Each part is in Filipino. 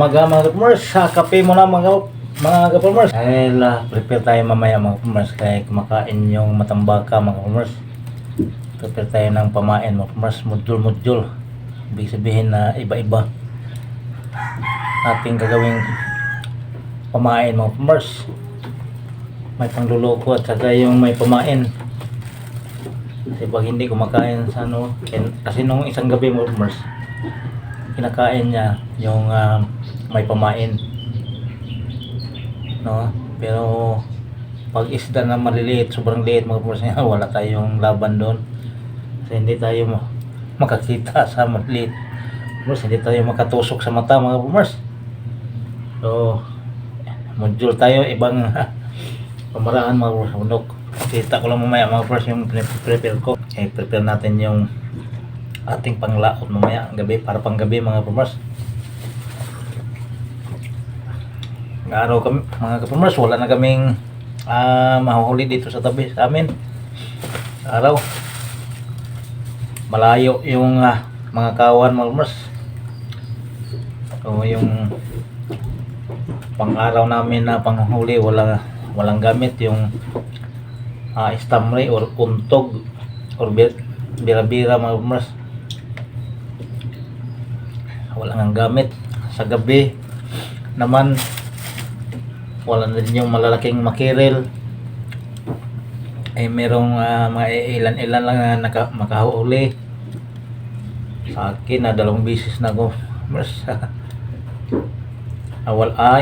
umaga mga kapamers. Kape muna mga kapamers. Dahil prepare tayo mamaya mga kapamers. Kaya kumakain yung matambaka mga kapamers. Prepare tayo ng pamain mga kapamers. Module. Ibig sabihin na iba-iba ating gagawing pamain mga kapamers. May pangluloko at saka yung may pamain. Kasi pag hindi kumakain sa kasi nung isang gabi mga kapamers, kinakain niya yung may pamain, no? Pero pag isda na maliliit, sobrang liit mga kapamers niya, wala tayong laban doon kasi hindi tayo makakita sa maliliit kapamers, hindi tayo makatusok sa mata mga kapamers. So module tayo, ibang pamaraan mga kapamers. Kita ko lang mamaya mga kapamers yung prepare ko. Prepare natin yung ating panglaot mamaya gabi, para pang gabi mga kapamers. Araw kami mga kapamers, wala na kaming mahuhuli dito sa tabi sa amin. Araw malayo yung mga kawan mga kapamers. So yung pang-araw namin na panghuli, walang gamit yung stamre or untog or bira-bira mga kapamers. Wala nang gamit. Sa gabi naman wala na din yung malalaking makiril. Merong mga ilan-ilan lang na makahuli. Sa akin na 2 bisis na ako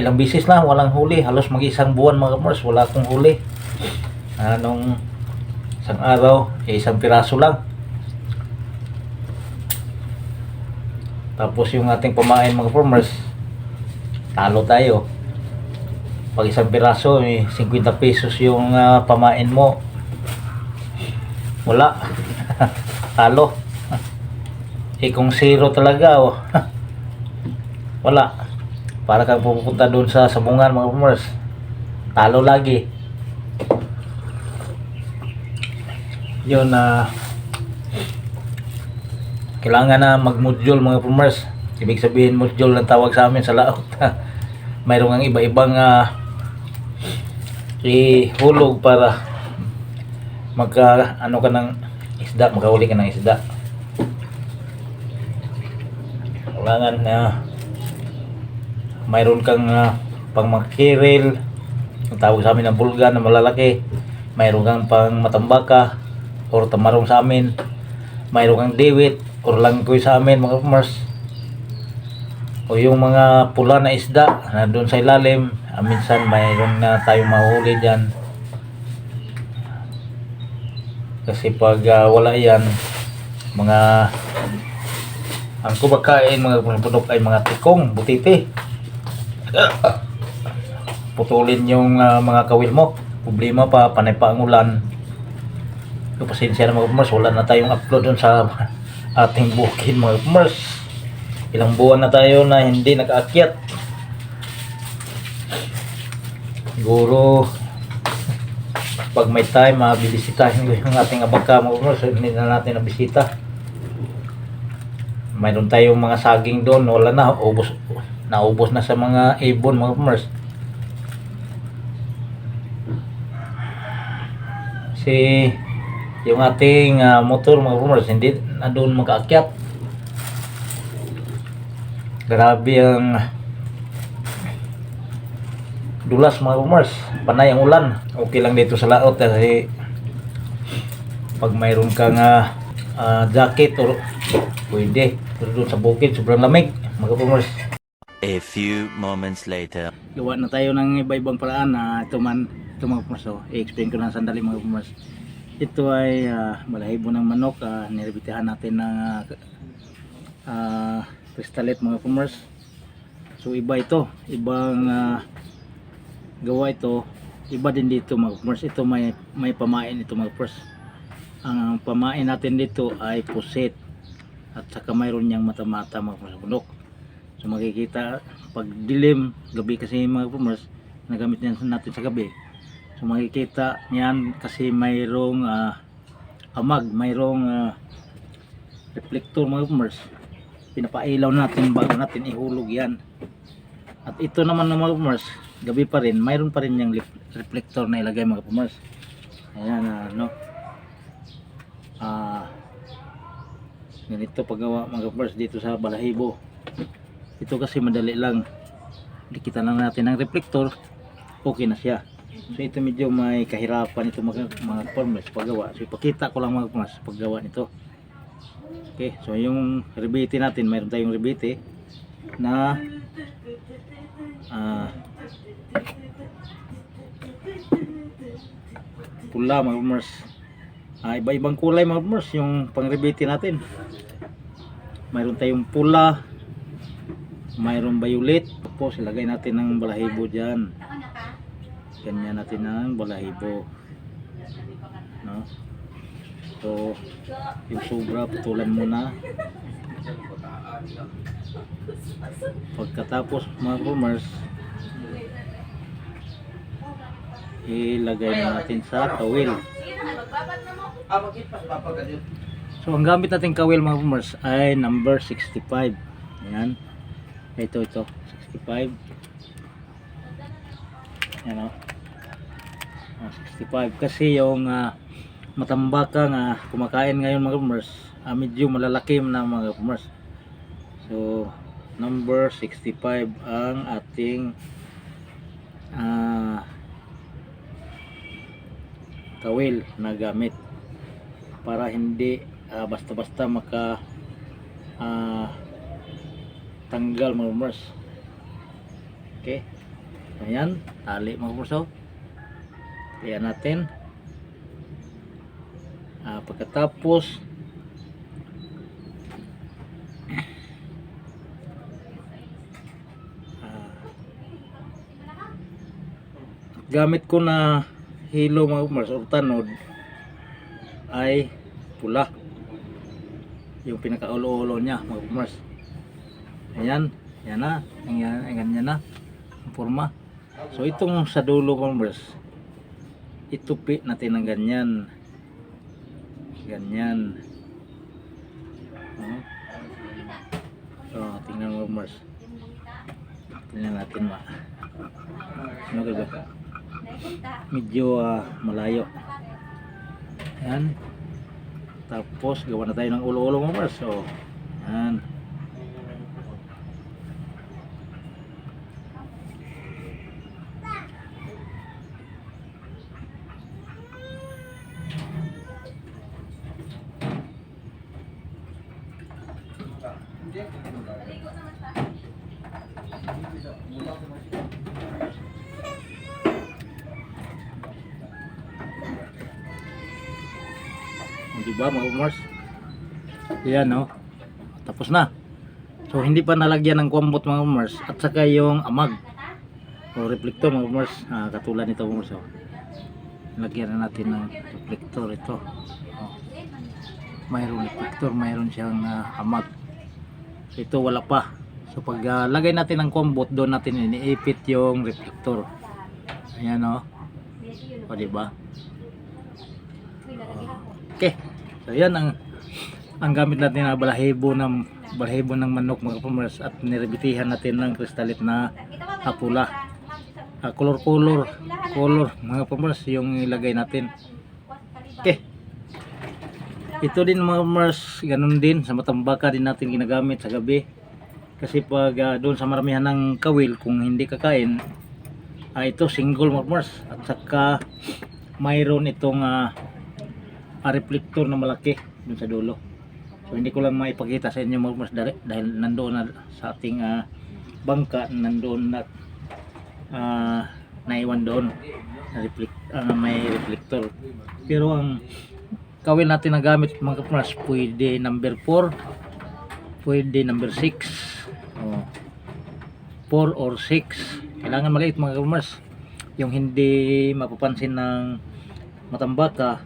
ilang bisis na walang huli. Halos mag-isang buwan mga kapamers wala akong huli. Nung isang araw isang piraso lang. Tapos yung ating pamain mga farmers, talo tayo. Pag isang piraso 50 pesos yung pamain mo, wala. Talo. Kung zero talaga wala. Para kang pupunta doon sa sabungan mga farmers, talo lagi. Yun kailangan na mag-module mga farmers. Ibig sabihin module ang tawag sa amin sa laot. Mayroong ang iba-ibang ihulog para magka ka ng isda, makahuli ka ng isda. Kailangan mayroon kang pang makiril, ang tawag sa amin ng bulga na malalaki. Mayroon kang pang matambaka or tamarong sa amin. Mayroon kang diwit or langkoy sa amin mga farmers, o yung mga pula na isda na doon sa ilalim. Minsan mayroon na tayong mahuli dyan kasi pag wala yan, ang kumakain mga punok ay mga tikong, butiti. Putulin yung mga kawil mo, problema pa, panay pa ang ulan. So, pasensya na mga farmers, wala na tayong upload dun sa ating bukid mga farmers. Ilang buwan na tayo na hindi nakaakyat. Siguro pag may time bibisitahin ko yung ating abaka mga farmers. Hindi na natin nabisita. Mayroon tayong mga saging doon, wala na, naubos na sa mga ibon mga farmers. Kasi yung ating motor mga farmers hindi na doon makaakyat. Grabe ang dulas mga farmers, panay ang ulan. Okay lang dito sa laot kasi pag mayroon kang jacket or pwede, pero doon sa bukid sobrang lamig mga farmers. A few moments later. Gawa na tayo ng iba-ibang paraan ito mga farmers. I-explain ko na sandali mga farmers. Ito ay balahibo ng manok. Nirebitihan natin ng kristalit mga farmers. So iba ito, ibang gawa ito, iba din dito mga farmers. Ito may pamain ito mga farmers. Ang pamain natin dito ay pusit at saka mayroon niyang mata-mata mga farmers. So makikita pag dilim, gabi kasi mga farmers, nagamit natin sa gabi. So makikita niyan kasi mayroong amag, mayroong reflector mga farmers. Pinapailaw natin bago natin ihulog yan. At ito naman ng mga kapamers, gabi pa rin, mayroon pa rin yung reflector na ilagay mga kapamers. Ayan, ganito paggawa mga kapamers dito sa balahibo. Ito kasi madali lang, dikitan lang natin ang reflector, okay na siya. So ito medyo may kahirapan ito mga kapamers paggawa. So ipakita ko lang mga kapamers paggawa nito. Okay, so yung rebite natin, mayroon tayong rebite na pula mga kapamers. Iba-ibang kulay mga kapamers yung pang-rebite natin. Mayroon tayong pula, mayroon violet. Tapos ilagay natin ng balahibo dyan. Ganyan natin ang balahibo, no? So yung sobra putulan muna. Pagkatapos mga kapamers, ilagay na natin sa kawil. So ang gamit natin kawil mga kapamers ay number 65. Ayan, ito 65. Ayan, 65 kasi yung matambaka kumakain ngayon mga kapamers, medyo malalaki na mga kapamers. So number 65 ang ating kawil na gamit para hindi basta-basta maka tanggal mga kapamers. Okay, ayan, tali mga kapamers. Ayan natin. Pagkatapos gamit ko na hilo mga kapamers o tanod ay pula, yung pinakaulo-ulo niya mga kapamers. Ayan, yan na, ganyan na ang forma. So itong sa dulo mga kapamers, itupi natin ng ganyan. Tingnan mo kapamers, tingnan natin ano ba? Medyo malayo. Ayan. Tapos gawa na tayo ng ulo-ulo mga kapamers. So ayan. Diba mga kapamers? Ayan, no? Tapos na. So hindi pa nalagyan ng kwambot mga kapamers at saka yung amag o reflector mga kapamers, katulad nito mga kapamers. Lagyan na natin ng reflector ito. Mayroon reflector, mayroon siyang amag. So ito wala pa. So pag lagay natin ng kwambot, doon natin iniipit yung reflector. Ayan, no? O diba? Okay. So yan ang gamit natin na balahibo ng manok mga kapamers, at nirebitihan natin ng kristalit na pula. Color mga kapamers yung ilagay natin. Okay. Ito din mga kapamers, ganun din sa matambaka din natin ginagamit sa gabi. Kasi pag doon sa maramihan ng kawil, kung hindi kakain, ito single mga kapamers, at saka mayroon itong reflector na malaki dun sa dulo. So hindi ko lang maipakita sa inyo mga kapamers dahil nandoon na sa ating bangka, nandoon na naiwan doon may reflector. Pero ang kawil natin na gamit mga kapamers, pwede number 4, pwede number 6, 4 or 6. Kailangan maliit mga kapamers, yung hindi mapapansin ng matambaka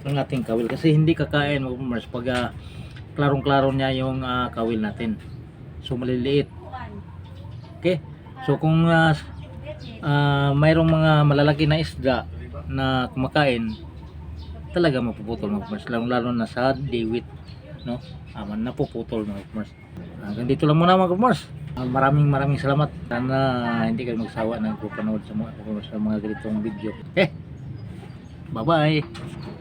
ang ating kawil, kasi hindi kakain mga kapamers pag klarong-klaro niya yung kawil natin. So maliliit. Okay, so kung mayroong mga malalaki na isda na kumakain, talaga mapuputol mga kapamers, lalo na sa diwit, no? Napuputol mga kapamers. Hanggang dito lang muna mga kapamers. Maraming salamat. Sana hindi kayo magsawa ng panood sa mga ganitong video. Bye-bye.